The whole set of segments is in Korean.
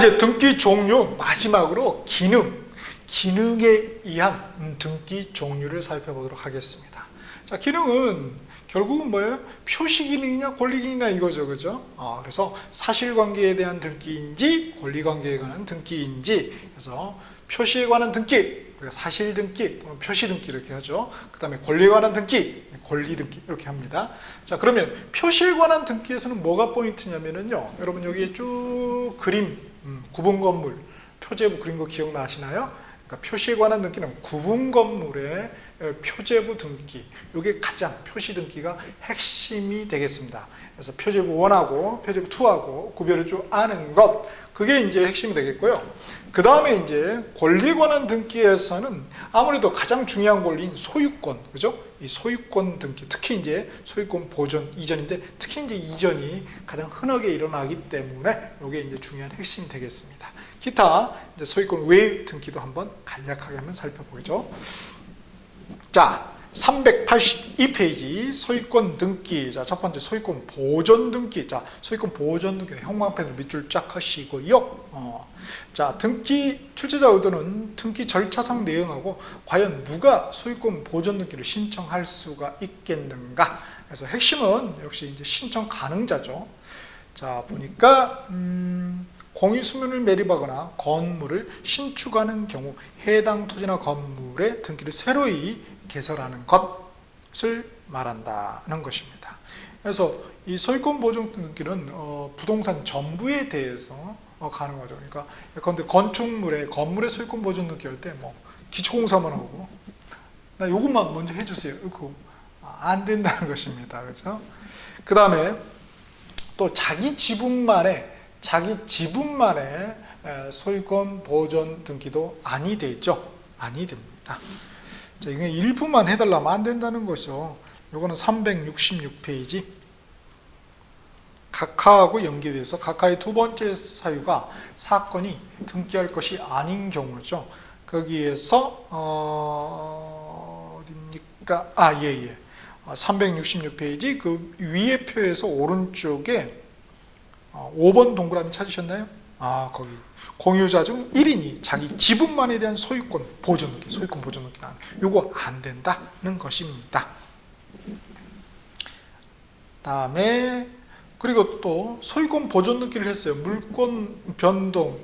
이제 등기 종류, 마지막으로 기능에 의한 등기 종류를 살펴보도록 하겠습니다. 자, 기능은 결국은 뭐예요? 표시 기능이냐 권리 기능이냐 이거죠, 그죠? 그래서 사실관계에 대한 등기인지 권리관계에 관한 등기인지, 그래서 표시에 관한 등기, 우리가 사실 등기 또는 표시 등기 이렇게 하죠. 그 다음에 권리에 관한 등기, 권리 등기 이렇게 합니다. 자, 그러면 표시에 관한 등기에서는 뭐가 포인트냐면요, 여러분 여기에 쭉 그림, 구분 건물, 표제부 그린 거 기억나시나요? 그러니까 표시에 관한 등기는 구분 건물의 표제부 등기, 이게 가장 표시 등기가 핵심이 되겠습니다. 그래서 표제부 1하고 표제부 2하고 구별을 좀 아는 것, 그게 이제 핵심이 되겠고요. 그 다음에 이제 권리에 관한 등기에서는 아무래도 가장 중요한 권리인 소유권, 그죠? 이 소유권 등기, 특히 이제 소유권 보존 이전인데, 특히 이제 이전이 가장 흔하게 일어나기 때문에 이게 이제 중요한 핵심이 되겠습니다. 기타 이제 소유권 외의 등기도 한번 간략하게 한번 살펴보죠. 자, 382페이지 소유권 등기. 자, 첫 번째 소유권 보존 등기. 자, 소유권 보존 등기 형광펜으로 밑줄 쫙 하시고요. 자, 등기 출제자 의도는 등기 절차상 내용하고 과연 누가 소유권 보존 등기를 신청할 수가 있겠는가. 그래서 핵심은 역시 이제 신청 가능자죠. 자, 보니까 공유수면을 매립하거나 건물을 신축하는 경우 해당 토지나 건물의 등기를 새로이 개설하는 것을 말한다는 것입니다. 그래서 이 소유권 보존 등기는 부동산 전부에 대해서 가능하죠. 그러니까 그런데 건물의 소유권 보존 등기 할 때 뭐 기초공사만 하고 나 요것만 먼저 해주세요. 그거 안 된다는 것입니다. 그렇죠? 그 다음에 또 자기 지분만의 소유권 보존 등기도 아니 되죠. 아니 됩니다. 자, 이게 일부만 해달라면 안 된다는 것이죠. 요거는 366페이지. 각하하고 연계돼서 각하의 두 번째 사유가 사건이 등기할 것이 아닌 경우죠. 거기에서 어디입니까? 366페이지 그 위에 표에서 오른쪽에 5번 동그라미 찾으셨나요? 거기 공유자 중 1인이 자기 지분만에 대한 소유권 보존 등기, 요거 안 된다는 것입니다. 다음에 그리고 또 소유권 보존 등기를 했어요. 물권 변동이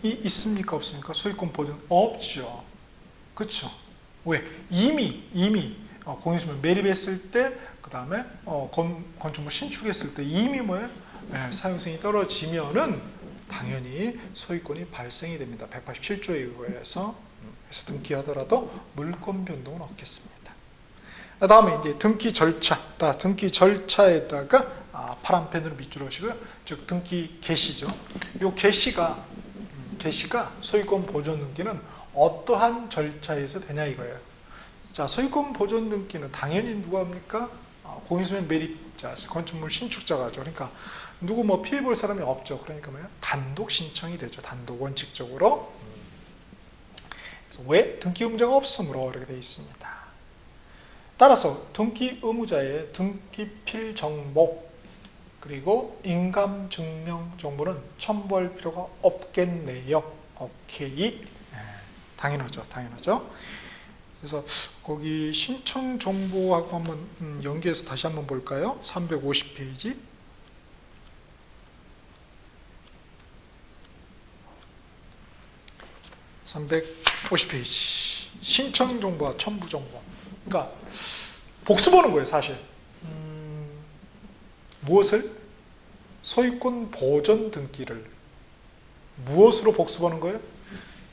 있습니까? 없습니까? 소유권 보존 없죠. 그렇죠? 왜? 이미 공유수면 매립했을 때, 그 다음에 건축물 신축했을 때 이미 뭐예요? 사용성이 떨어지면은 당연히 소유권이 발생이 됩니다. 187조에 의해서. 그래서 등기하더라도 물권 변동은 없겠습니다. 다음에 이제 등기 절차. 등기 절차에다가 파란 펜으로 밑줄 하시고요. 즉 등기 개시죠. 요 개시가 소유권 보존 등기는 어떠한 절차에서 되냐 이거예요. 자, 소유권 보존 등기는 당연히 누가 합니까? 공유수면 매립자, 건축물 신축자가 하죠. 그러니까 누구 뭐 피해 볼 사람이 없죠. 그러니까 뭐예요? 단독 신청이 되죠. 단독 원칙적으로. 그래서 왜? 등기 의무자가 없으므로 이렇게 되어 있습니다. 따라서 등기 의무자의 등기필 정보 그리고 인감 증명 정보는 첨부할 필요가 없겠네요. 오케이. 당연하죠. 그래서 거기 신청 정보하고 한번 연계해서 다시 한번 볼까요? 350페이지. 350페이지. 신청 정보와 첨부 정보. 그러니까 복수 보는 거예요, 사실. 무엇을? 소유권 보존 등기를 무엇으로 복수 보는 거예요?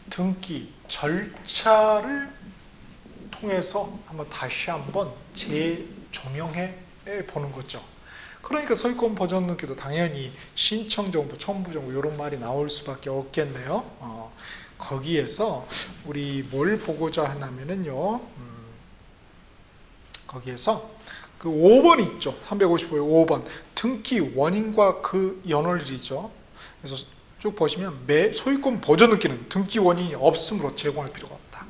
등기 절차를 통해서 다시 한번 재조명해 보는 거죠. 그러니까 소유권 보존 등기도 당연히 신청 정보, 첨부 정보 이런 말이 나올 수밖에 없겠네요. 거기에서 우리 뭘 보고자 하냐면요. 거기에서 그 5번 있죠. 355의 5번. 등기 원인과 그 연월일이죠. 그래서 쭉 보시면 소유권 보존 등기는 등기 원인이 없으므로 제공할 필요가 없다.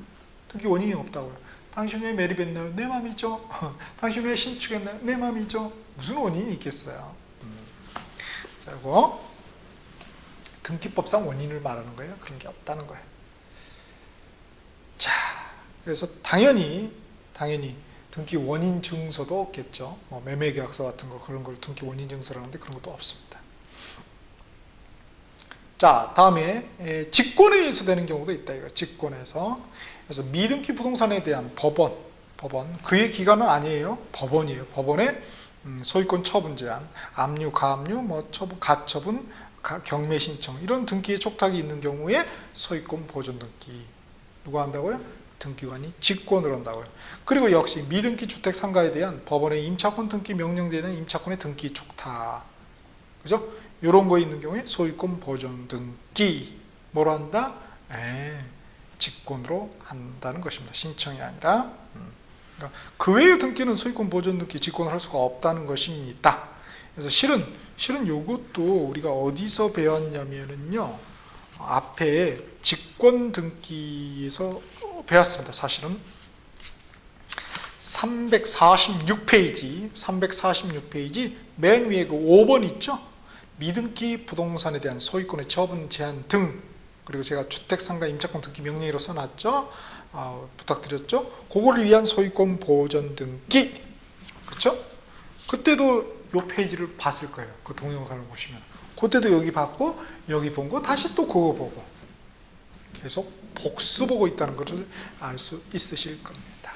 등기 원인이 없다고요. 당신 왜 매립했나요? 내 맘이죠. 당신 왜 신축했나요? 내 맘이죠. 무슨 원인이 있겠어요. 자, 이거 등기법상 원인을 말하는 거예요. 그런 게 없다는 거예요. 자, 그래서 당연히 등기 원인 증서도 없겠죠. 뭐 매매계약서 같은 거 그런 걸 등기 원인 증서라는데 그런 것도 없습니다. 자, 다음에 직권에 의해서 되는 경우도 있다. 이거 직권에서. 그래서 미등기 부동산에 대한 법원 그의 기관은 아니에요. 법원이에요. 법원의 소유권 처분 제한, 압류, 가압류, 뭐 처분, 가처분, 경매 신청 이런 등기의 촉탁이 있는 경우에 소유권 보존 등기 누가 한다고요? 등기관이 직권을 한다고요. 그리고 역시 미등기 주택 상가에 대한 법원의 임차권 등기 명령되는 임차권의 등기 촉탁, 그죠? 이런 거 있는 경우에 소유권 보존 등기 뭐로 한다? 직권으로 한다는 것입니다. 신청이 아니라. 그러니까 그 외의 등기는 소유권 보존 등기 직권을 할 수가 없다는 것입니다. 그래서 실은 이것도 우리가 어디서 배웠냐면은요, 앞에 직권 등기에서 배웠습니다. 사실은 346페이지 맨 위에 그 5번 있죠? 미등기 부동산에 대한 소유권의 처분 제한 등, 그리고 제가 주택상가 임차권 등기 명령으로 써놨죠? 부탁드렸죠? 그걸 위한 소유권 보존 등기, 그렇죠? 그때도 이 페이지를 봤을 거예요. 그 동영상을 보시면 그때도 여기 봤고 여기 본 거 다시 또 그거 보고 계속 복수 보고 있다는 것을 알 수 있으실 겁니다.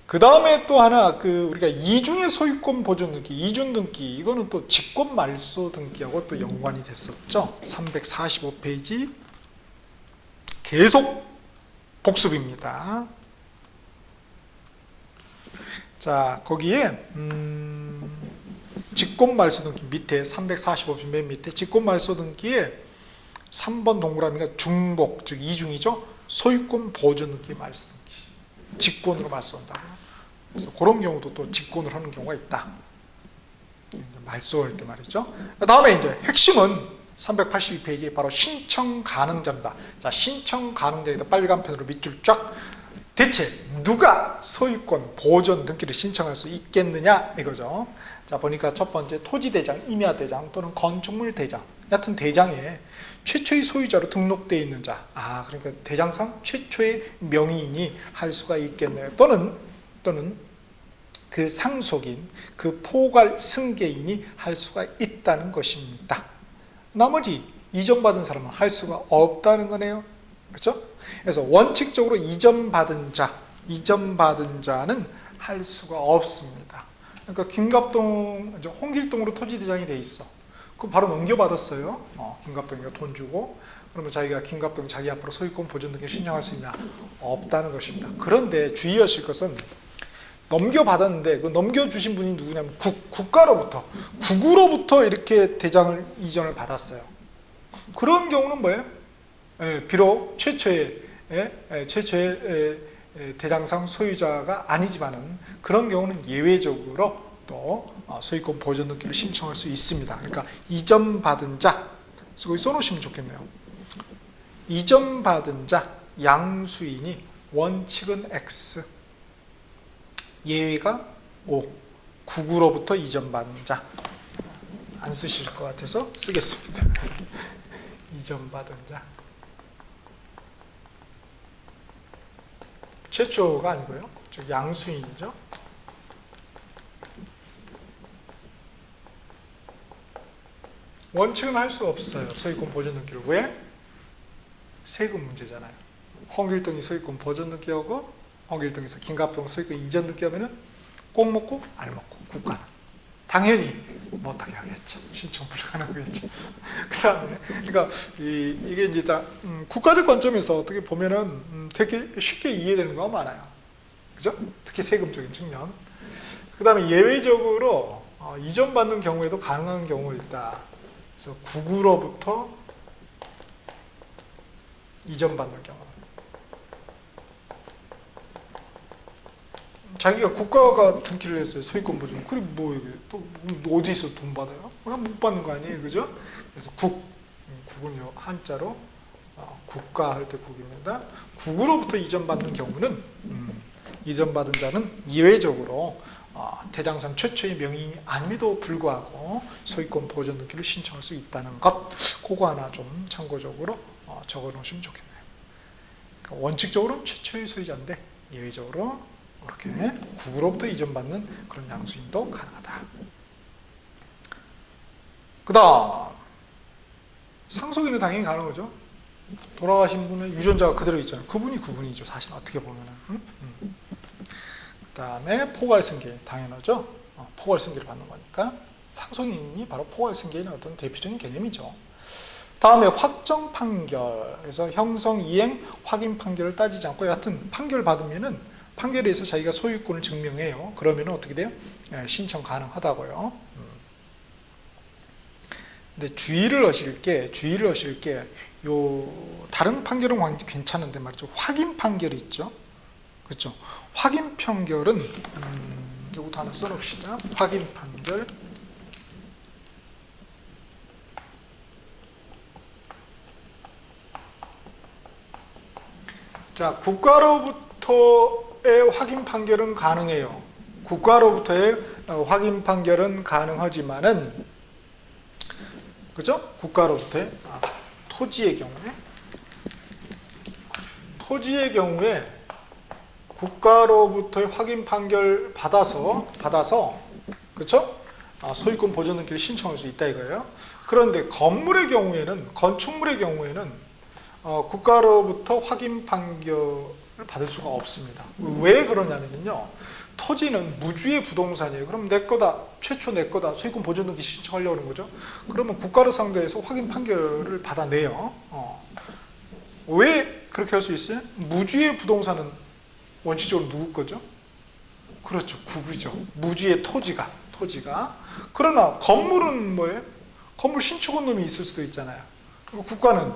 그 다음에 또 하나 우리가 이중의 소유권 보존 등기, 이중 등기, 이거는 또 직권 말소 등기하고 또 연관이 됐었죠. 345페이지 계속 복습입니다. 자, 거기에 직권 말소 등기 밑에 345페이지 맨 밑에 직권 말소 등기에 3번 동그라미가 중복, 즉 이중이죠. 소유권 보존 등기 말소 등기. 직권으로 말소한다고요. 그래서 그런 경우도 또 직권을 하는 경우가 있다. 말소할 때 말이죠. 다음에 이제 핵심은 382페이지에 바로 신청 가능자입니다. 자, 신청 가능자에다 빨간 펜으로 밑줄 쫙. 대체 누가 소유권 보존 등기를 신청할 수 있겠느냐 이거죠. 자, 보니까 첫 번째 토지대장, 임야대장 또는 건축물 대장, 여하튼 대장에 최초의 소유자로 등록되어 있는 자, 그러니까 대장상 최초의 명의인이 할 수가 있겠네요. 또는 그 상속인, 그 포괄 승계인이 할 수가 있다는 것입니다. 나머지 이전받은 사람은 할 수가 없다는 거네요. 그렇죠? 그래서 원칙적으로 이전받은 자는 할 수가 없습니다. 그러니까 김갑동, 홍길동으로 토지대장이 돼 있어. 그거 바로 넘겨받았어요. 김갑동이가 돈 주고. 그러면 자기가 김갑동이 자기 앞으로 소유권 보존 등기 신청할 수 있냐? 없다는 것입니다. 그런데 주의하실 것은 넘겨받았는데 그 넘겨주신 분이 누구냐면 국가로부터 이렇게 대장을 이전을 받았어요. 그런 경우는 뭐예요? 비록 최초의 대장상 소유자가 아니지만은 그런 경우는 예외적으로 또 소유권 보존 등기를 신청할 수 있습니다. 그러니까 이전받은 자, 그래서 거기 써놓으시면 좋겠네요. 이전받은 자, 양수인이 원칙은 X, 예외가 O, 국으로부터 이전받은 자. 안 쓰실 것 같아서 쓰겠습니다. 이전받은 자. 최초가 아니고요. 즉 양수인이죠. 원칙은 할 수 없어요. 소유권 보존 등기를. 왜? 세금 문제잖아요. 홍길동이 소유권 보존 등기하고 홍길동에서 김갑동 소유권 이전 등기하면은 꼭 먹고 알 먹고 국가는 당연히 못하게 하겠죠. 신청 불가능하겠죠. 그 다음에 그러니까 이게 이제 국가적 관점에서 어떻게 보면은 되게 쉽게 이해되는 거 많아요. 그죠? 특히 세금적인 측면. 그 다음에 예외적으로 이전받는 경우에도 가능한 경우가 있다. 그래서 국으로부터 이전받는 경우. 자기가 국가가 등기를 했어요. 소유권 보존. 그리고 뭐 이게 또 어디서 돈 받아요? 그냥 못 받는 거 아니에요, 그죠? 그래서 국은 한자로 국가 할 때 국입니다. 국으로부터 이전받는 경우는 이전받은 자는 예외적으로 대장산 최초의 명의인이 아님에도 불구하고 소유권 보존 등기를 신청할 수 있다는 것, 그거 하나 좀 참고적으로 적어 놓으시면 좋겠네요. 그러니까 원칙적으로는 최초의 소유자인데 예외적으로 이렇게 국으로부터 이전받는 그런 양수인도 가능하다. 그 다음 상속인은 당연히 가능하죠. 돌아가신 분의 유전자가 그대로 있잖아요. 그분이죠. 사실 어떻게 보면은. 그 다음에 포괄승계인 당연하죠. 포괄승계를 받는 거니까 상속인이 바로 포괄승계인의 어떤 대표적인 개념이죠. 다음에 확정 판결에서 형성, 이행, 확인 판결을 따지지 않고 여하튼 판결 받으면은 판결에 의해서 자기가 소유권을 증명해요. 그러면은 어떻게 돼요? 신청 가능하다고요. 근데 주의를 하실 게 요 다른 판결은 괜찮은데 말이죠. 확인 판결이 있죠. 그렇죠. 확인 판결은 요것도 하나 써놓읍시다. 확인 판결. 자, 국가로부터의 확인 판결은 가능해요. 국가로부터의 확인 판결은 가능하지만은, 그죠? 국가로부터의 토지의 경우에 국가로부터의 확인 판결 받아서, 그렇죠? 소유권 보존 등기를 신청할 수 있다 이거예요. 그런데 건물의 경우에는, 건축물의 경우에는 국가로부터 확인 판결을 받을 수가 없습니다. 왜 그러냐면요, 토지는 무주의 부동산이에요. 그럼 내 거다, 최초 내 거다, 소유권 보존 등기 신청하려고 하는 거죠. 그러면 국가를 상대해서 확인 판결을 받아내요. 왜 그렇게 할 수 있어요? 무주의 부동산은 원칙적으로 누구 거죠? 그렇죠, 국유죠. 무주의 토지가. 그러나 건물은 뭐예요? 건물 신축한 놈이 있을 수도 있잖아요. 국가는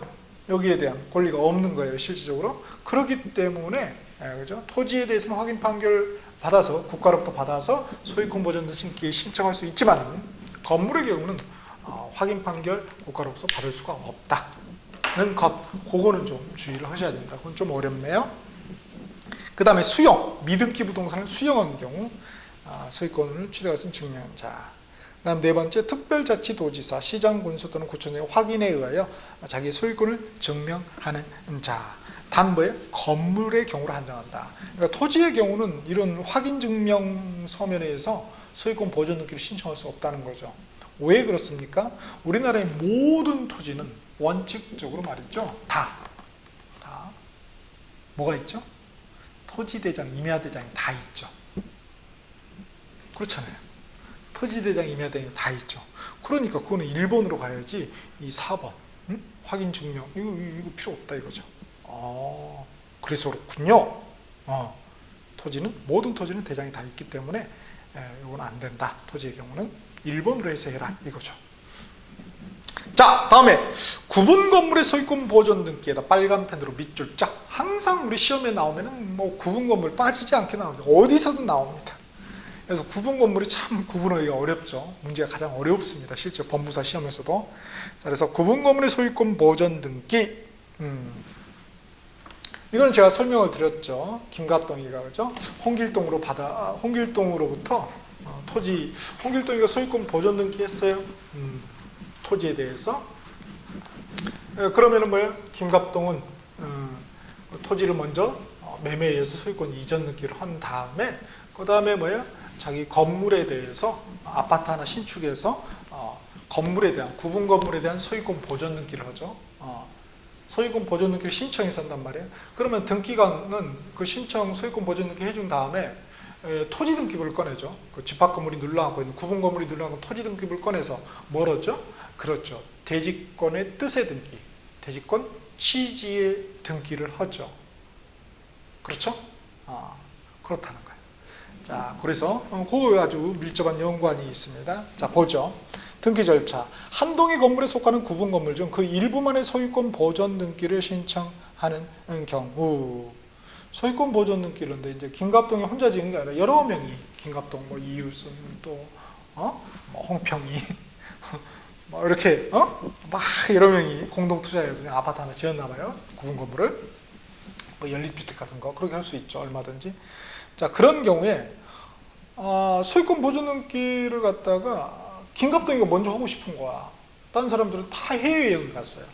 여기에 대한 권리가 없는 거예요, 실질적으로. 그렇기 때문에, 그죠? 토지에 대해서는 확인 판결 받아서, 국가로부터 받아서 소유권 보존 등기에 신청할 수 있지만, 건물의 경우는 확인 판결 국가로부터 받을 수가 없다는 것, 그거는 좀 주의를 하셔야 됩니다. 그건 좀 어렵네요. 그 다음에 수용, 미등기 부동산을 수용한 경우 소유권을 취득했으면 증명자. 그 다음 네 번째, 특별자치도지사, 시장군수 또는 구청장의 확인에 의하여 자기의 소유권을 증명하는 자. 단 뭐예요? 건물의 경우로 한정한다. 그러니까 토지의 경우는 이런 확인 증명 서면에 의해서 소유권 보존 등기를 신청할 수 없다는 거죠. 왜 그렇습니까? 우리나라의 모든 토지는 원칙적으로 말이죠, 다 뭐가 있죠? 토지대장, 임야대장이 다 있죠. 그렇잖아요. 토지대장, 임야대장이 다 있죠. 그러니까 그거는 1번으로 가야지 이 4번 확인 증명 이거 필요 없다 이거죠. 그래서 그렇군요. 토지는, 모든 토지는 대장이 다 있기 때문에 이건 안 된다. 토지의 경우는 1번으로 해서 해라 이거죠. 자, 다음에 구분 건물의 소유권 보존 등기에다 빨간 펜으로 밑줄 짝. 항상 우리 시험에 나오면은 뭐 구분 건물 빠지지 않게 나옵니다. 어디서든 나옵니다. 그래서 구분 건물이 참 구분하기가 어렵죠. 문제가 가장 어렵습니다. 실제 법무사 시험에서도. 자, 그래서 구분 건물의 소유권 보존 등기. 이거는 제가 설명을 드렸죠. 김갑동이가, 그죠? 홍길동으로부터 토지, 홍길동이가 소유권 보존 등기 했어요. 토지에 대해서. 그러면은 뭐예요? 김갑동은 토지를 먼저 매매에 의해서 소유권 이전 등기를 한 다음에, 그 다음에 뭐예요? 자기 건물에 대해서, 아파트 하나 신축해서 건물에 대한, 구분 건물에 대한 소유권 보존 등기를 하죠. 소유권 보존 등기를 신청해서 한단 말이에요. 그러면 등기관은 그 신청 소유권 보존 등기 해준 다음에 토지 등기부를 꺼내죠. 그 집합 건물이 눌러앉고 있는, 구분 건물이 눌러앉고 토지 등기부를 꺼내서 뭘 하죠? 그렇죠. 대지권의 뜻의 등기, 대지권 취지의 등기를 하죠. 그렇죠? 그렇다는 거예요. 자, 그래서 그거 아주 밀접한 연관이 있습니다. 자, 보죠. 등기 절차. 한 동의 건물에 속하는 구분 건물 중 그 일부만의 소유권 보존 등기를 신청하는 경우. 소유권 보존 등기를 이제 김갑동이 혼자 지은 게 아니라 여러 명이, 김갑동, 뭐 이유순, 또 뭐 홍평이 뭐 이렇게 막 여러 명이 공동 투자해서 그냥 아파트 하나 지었나 봐요. 구분 건물을. 뭐 연립주택 같은 거 그렇게 할 수 있죠. 얼마든지. 자, 그런 경우에 소유권 보존 등기를 갖다가 김갑동이가 먼저 하고 싶은 거야. 다른 사람들은 다 해외여행을 갔어요.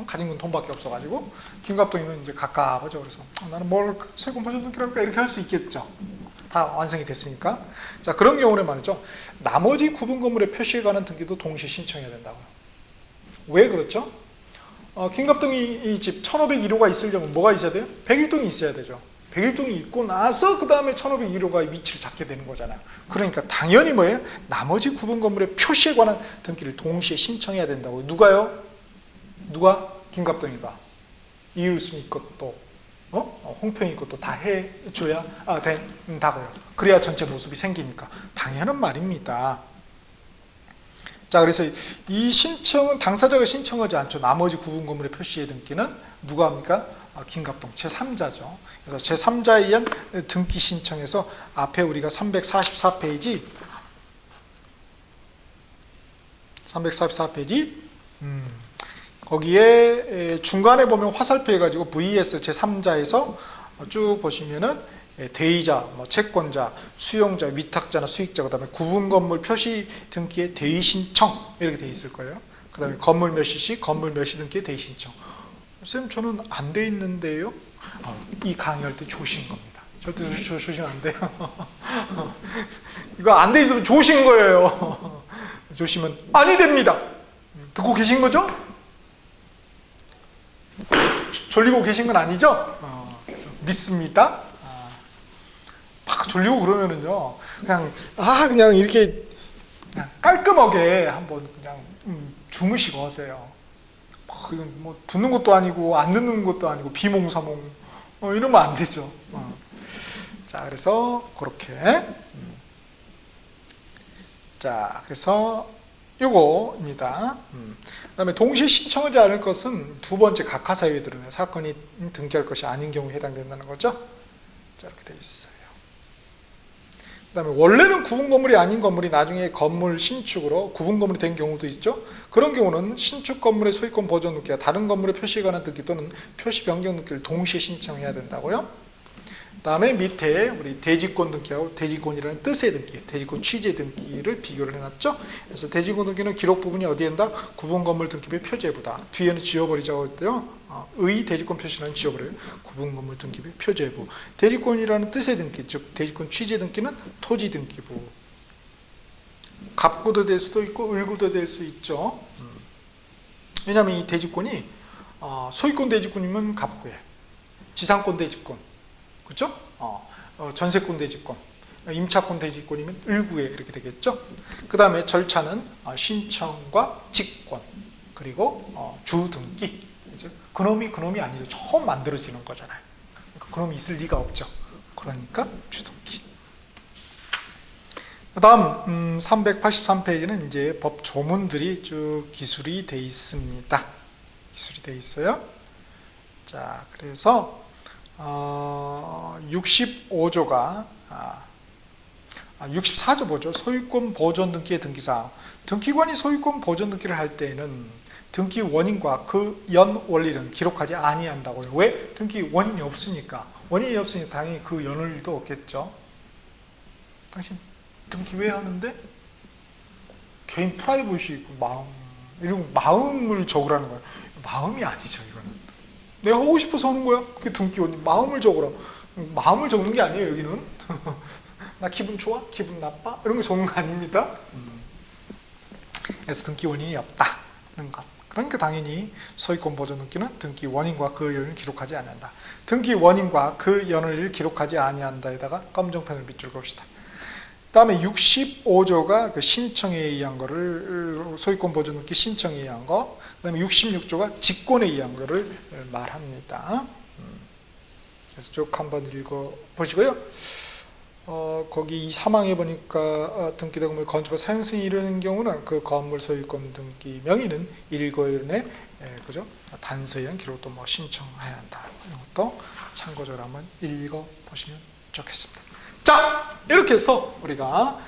가진 건 돈밖에 없어가지고 김갑동이는 이제 가깝죠. 그래서 나는 뭘 소유권 보존 등기를 할까 이렇게 할 수 있겠죠. 다 완성이 됐으니까. 자, 그런 경우는 말이죠. 나머지 구분 건물의 표시에 관한 등기도 동시에 신청해야 된다고요. 왜 그렇죠? 김갑동이 이 집 1501호가 있으려면 뭐가 있어야 돼요? 101동이 있어야 되죠. 101동이 있고 나서 그 다음에 1501호가 위치를 잡게 되는 거잖아요. 그러니까 당연히 뭐예요? 나머지 구분 건물의 표시에 관한 등기를 동시에 신청해야 된다고요. 누가요? 누가? 김갑동이가. 이율순이 것도 홍평이 것도 다 해줘야 된다고요. 그래야 전체 모습이 생기니까 당연한 말입니다. 자, 그래서 이 신청은 당사자가 신청하지 않죠. 나머지 구분 건물의 표시의 등기는 누가 합니까? 김갑동 제3자죠. 그래서 제3자에 의한 등기 신청에서 앞에 우리가 344페이지 거기에 중간에 보면 화살표 해가지고 VS 제3자에서 쭉 보시면은 대의자, 채권자, 수용자, 위탁자나 수익자, 그 다음에 구분 건물 표시 등기의 대의 신청 이렇게 돼 있을 거예요. 그 다음에 건물 몇시, 건물 몇시 등기의 대의 신청. 쌤, 저는 안 돼 있는데요. 이 강의할 때 조신 겁니다. 절대 조시면 안 돼요. 이거 안 돼 있으면 조신 거예요. 조시면 아니 됩니다. 듣고 계신 거죠? 졸리고 계신 건 아니죠? 믿습니다. 막 졸리고 그러면은요, 그냥 이렇게 그냥 깔끔하게 한번 그냥 주무시고 하세요. 뭐 듣는 것도 아니고 안 듣는 것도 아니고 비몽사몽 이러면 안 되죠. 자, 그래서 그렇게 자, 그래서 요거입니다. 그다음에 동시에 신청하지 않을 것은 두 번째 각하사유에 드러나요. 사건이 등기할 것이 아닌 경우에 해당된다는 거죠. 자, 이렇게 돼 있어요. 그다음에 원래는 구분 건물이 아닌 건물이 나중에 건물 신축으로 구분 건물이 된 경우도 있죠. 그런 경우는 신축 건물의 소유권 보존 등기와 다른 건물의 표시에 관한 등기 또는 표시 변경 등기를 동시에 신청해야 된다고요. 그다음에 밑에 우리 대지권 등기하고 대지권이라는 뜻의 등기, 대지권 취재 등기를 비교를 해놨죠. 그래서 대지권 등기는 기록 부분이 어디에 있다? 구분 건물 등기부의 표제부다. 뒤에는 지워버리자고 했대요. 의 대지권 표시는 지워버려요. 구분 건물 등기부의 표제부. 대지권이라는 뜻의 등기, 즉 대지권 취재 등기는 토지 등기부. 갑구도 될 수도 있고 을구도 될 수 있죠. 왜냐하면 이 대지권이 소유권 대지권이면 갑구에, 지상권 대지권, 그렇죠? 전세권 대지권, 임차권 대지권이면 을구에 이렇게 되겠죠. 그 다음에 절차는 신청과 직권, 그리고 주등기. 그놈이 아니죠. 처음 만들어지는 거잖아요. 그러니까 그놈이 있을 리가 없죠. 그러니까 주등기. 그 다음 383페이지는 이제 법 조문들이 쭉 기술이 돼 있습니다. 기술이 돼 있어요. 자, 그래서 65조가 64조 보죠. 소유권 보존 등기의 등기사항. 등기관이 소유권 보존 등기를 할 때에는 등기 원인과 그 연 원리는 기록하지 아니한다고요. 왜? 등기 원인이 없으니까. 원인이 없으니 당연히 그 연월도 없겠죠. 당신 등기 왜 하는데? 개인 프라이버시 있고 이런 마음을 적으라는 거예요. 마음이 아니죠, 이거는. 내가 하고 싶어서 하는 거야. 그게 등기 원인. 마음을 적으라. 마음을 적는 게 아니에요, 여기는. 나 기분 좋아? 기분 나빠? 이런 거 적는 거 아닙니다. 그래서 등기 원인이 없다는 것. 그러니까 당연히 소유권 보존 등기는 등기 원인과 그 연을 기록하지 아니한다. 등기 원인과 그 연을 기록하지 아니한다에다가 검정펜을 밑줄 그읍시다. 다음에 65조가 그 신청에 의한 거를, 소유권 보존 등기 신청에 의한 거. 그 다음에 66조가 직권에 의한 거를 말합니다. 그래서 쭉 한번 읽어 보시고요. 거기 이 사망해 보니까 등기대금을 건축과 사용승인이 이르는 경우는 그 건물 소유권 등기 명의는 일거일내 그죠? 단서에 기록도 뭐 신청해야 한다. 이런 것도 참고적으로 한번 읽어 보시면 좋겠습니다. 자, 이렇게 해서 우리가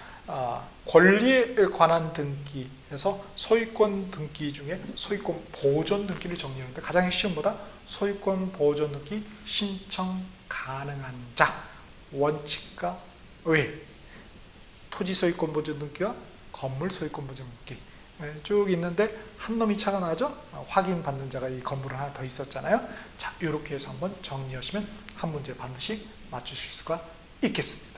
권리에 관한 등기에서 소유권 등기 중에 소유권 보존 등기를 정리하는데 가장 시험보다 소유권 보존 등기 신청 가능한 자 원칙과 의 토지 소유권 보존 등기와 건물 소유권 보존 등기 쭉 있는데 한 놈이 차가 나죠? 확인받는 자가 이 건물은 하나 더 있었잖아요. 자, 이렇게 해서 한번 정리하시면 한 문제 반드시 맞추실 수가 있겠습니다.